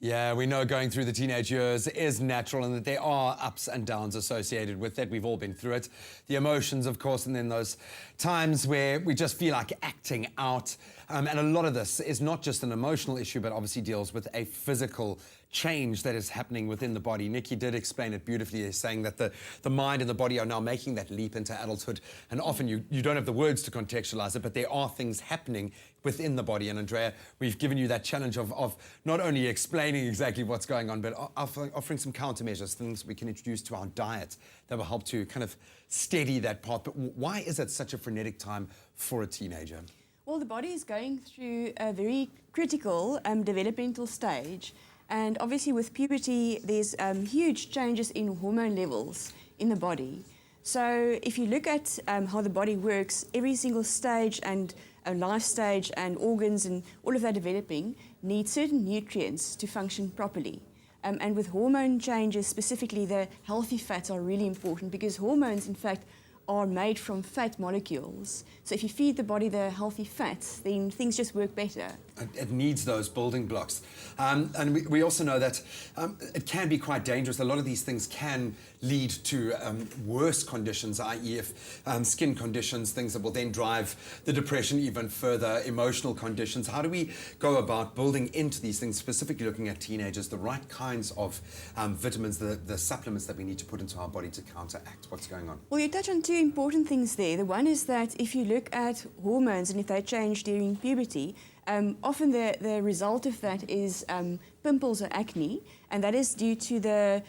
Yeah, we know going through the teenage years is natural and that there are ups and downs associated with it. We've all been through it. The emotions, of course, and then those times where we just feel like acting out. And a lot of this is not just an emotional issue, but obviously deals with a physical change that is happening within the body. Nikki did explain it beautifully, saying that the mind and the body are now making that leap into adulthood. And often you don't have the words to contextualize it, but there are things happening within the body. And Andrea, we've given you that challenge of not only explaining exactly what's going on, but offering some countermeasures, things we can introduce to our diet that will help to kind of steady that part. But why is it such a frenetic time for a teenager? Well, the body is going through a very critical developmental stage. And obviously with puberty, there's huge changes in hormone levels in the body. So if you look at how the body works, every single stage and life stage and organs and all of that developing need certain nutrients to function properly. And with hormone changes, specifically the healthy fats are really important because hormones, in fact, are made from fat molecules. So if you feed the body the healthy fats, then things just work better. It needs those building blocks. And we also know that it can be quite dangerous. A lot of these things can lead to worse conditions, i.e. if skin conditions, things that will then drive the depression even further, emotional conditions. How do we go about building into these things, specifically looking at teenagers, the right kinds of vitamins, the supplements that we need to put into our body to counteract what's going on? Well, you touch on two important things there. The one is that if you look at hormones and if they change during puberty, often the result of that is pimples or acne, and that is due to the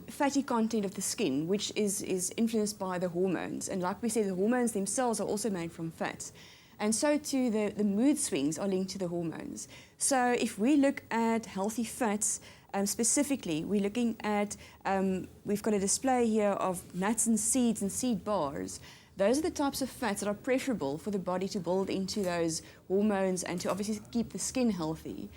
fatty content of the skin, which is influenced by the hormones. And like we said, the hormones themselves are also made from fat. And so too, the mood swings are linked to the hormones. So if we look at healthy fats, specifically, we're looking at, we've got a display here of nuts and seed bars. Those are the types of fats that are preferable for the body to build into those hormones and to obviously keep the skin healthy.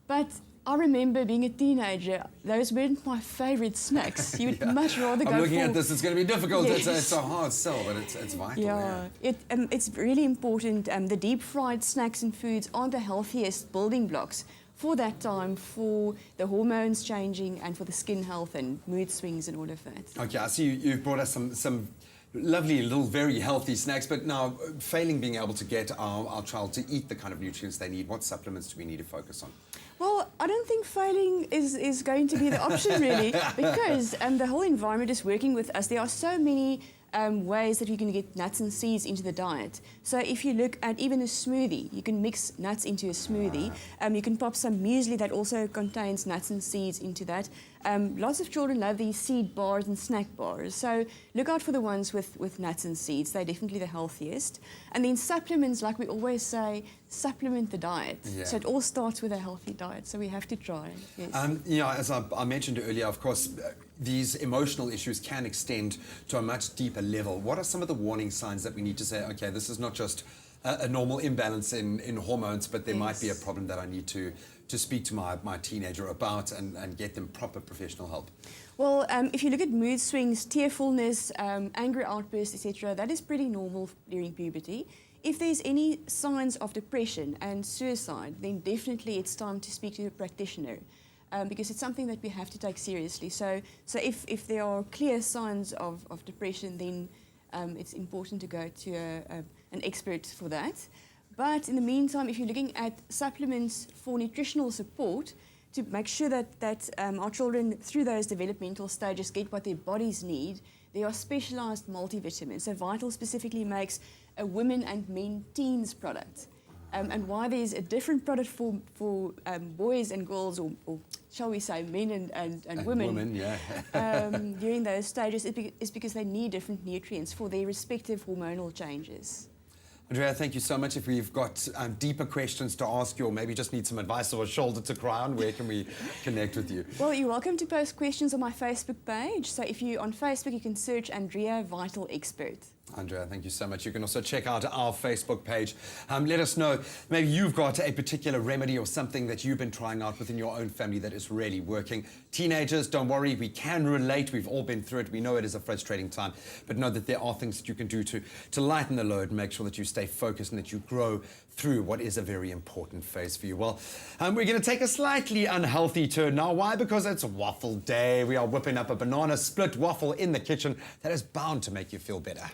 But I remember being a teenager, those weren't my favorite snacks. You would much rather go for... I'm looking at this, it's going to be difficult. Yes. It's a hard sell, but it's vital. Yeah, it's really important. The deep fried snacks and foods aren't the healthiest building blocks for that time, for the hormones changing and for the skin health and mood swings and all of that. Okay, I see you've brought us some lovely little very healthy snacks, but now failing being able to get our child to eat the kind of nutrients they need, what supplements do we need to focus on? Well, I don't think failing is going to be the option really, because the whole environment is working with us. There are so many ways that you can get nuts and seeds into the diet. So if you look at even a smoothie, you can mix nuts into a smoothie. You can pop some muesli that also contains nuts and seeds into that. Lots of children love these seed bars and snack bars. So look out for the ones with nuts and seeds. They're definitely the healthiest. And then supplements, like we always say, supplement the diet. Yeah. So it all starts with a healthy diet. So we have to try. Yes. Yeah, as I mentioned earlier, of course, these emotional issues can extend to a much deeper level. What are some of the warning signs that we need to say, okay, this is not just a normal imbalance in hormones, but there might be a problem that I need to speak to my teenager about and get them proper professional help? Well, if you look at mood swings, tearfulness, angry outbursts, etc., that is pretty normal during puberty. If there's any signs of depression and suicide, then definitely it's time to speak to a practitioner. Because it's something that we have to take seriously. So if there are clear signs of depression, then it's important to go to an expert for that. But in the meantime, if you're looking at supplements for nutritional support, to make sure that our children, through those developmental stages, get what their bodies need, there are specialized multivitamins. So Vital specifically makes a women and men teens product. And why there's a different product for boys and girls, or shall we say men and women, yeah. During those stages is because they need different nutrients for their respective hormonal changes. Andrea, thank you so much. If we've got deeper questions to ask you, or maybe just need some advice or a shoulder to cry on, where can we connect with you? Well, you're welcome to post questions on my Facebook page. So if you're on Facebook, you can search Andrea Vital Expert. Andrea, thank you so much. You can also check out our Facebook page. Let us know, maybe you've got a particular remedy or something that you've been trying out within your own family that is really working. Teenagers, don't worry, we can relate. We've all been through it. We know it is a frustrating time, but know that there are things that you can do to lighten the load and make sure that you stay focused and that you grow through what is a very important phase for you. Well, we're going to take a slightly unhealthy turn now. Why? Because it's waffle day. We are whipping up a banana split waffle in the kitchen that is bound to make you feel better.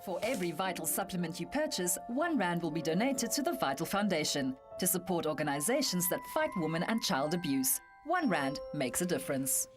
For every vital supplement you purchase, R1 will be donated to the Vital Foundation to support organizations that fight women and child abuse. R1 makes a difference.